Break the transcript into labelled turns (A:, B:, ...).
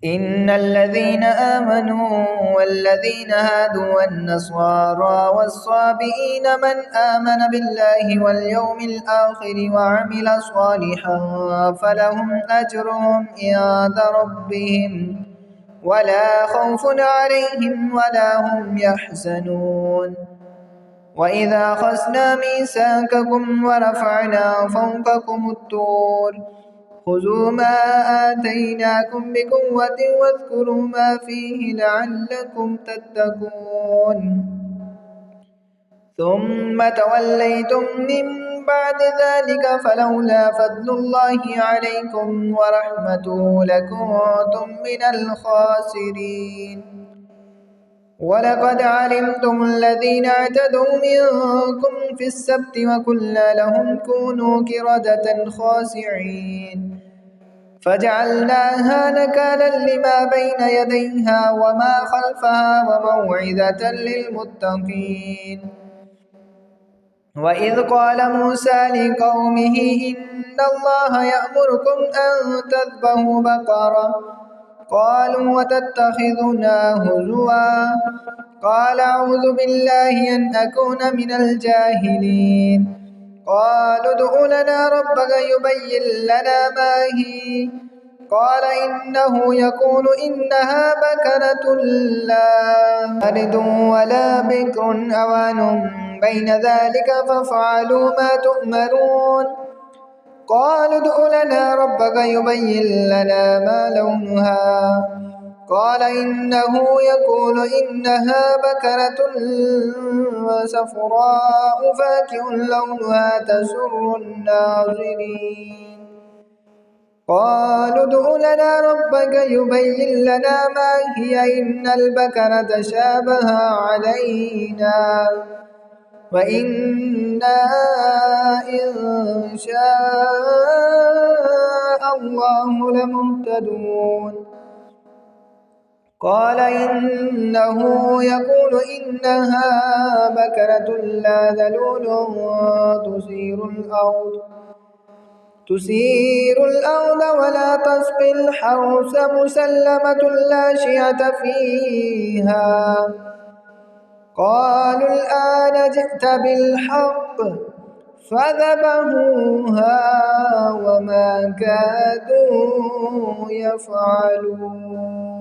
A: إن الذين آمنوا والذين هادوا والنصارى والصابئين من آمن بالله واليوم الآخر وعمل صالحا فلهم أجرهم عند ربهم ولا خوف عليهم ولا هم يحزنون وإذا أخذنا ميثاقكم ورفعنا فوقكم الطور خذوا ما آتيناكم بقوة واذكروا ما فيه لعلكم تتقون ثم توليتم من بعد ذلك فلولا فضل الله عليكم ورحمته لكنتم من الخاسرين ولقد علمتم الذين اعتدوا منكم في السبت وقلنا لهم كونوا قردة خاسعين فجعلناها نكالا لما بين يديها وما خلفها وموعظة للمتقين وإذ قال موسى لقومه إن الله يأمركم أن تذبحوا بقرة قالوا وتتخذنا هزوا قال أعوذ بالله أن أكون من الجاهلين قالوا ادع لنا ربك يبين لنا ما هي قال إنه يقول إنها بكرة لا فارض ولا بكر أوان بين ذلك فافعلوا ما تؤمرون قالوا ادع لنا ربك يبين لنا ما لونها قال إنه يقول إنها بكرة صفراء فاكهة لونها تسر الناظرين قالوا ادع لنا ربك يبين لنا ما هي إن البكرة شابه علينا وإنا إن شاء الله لمهتدون قال إنه يقول إنها بكرة لا ذلول تثير الأرض ولا تسقي الحرث مسلمة لا شية فيها قالوا الآن جئت بالحق فذبحوها وما كادوا يفعلون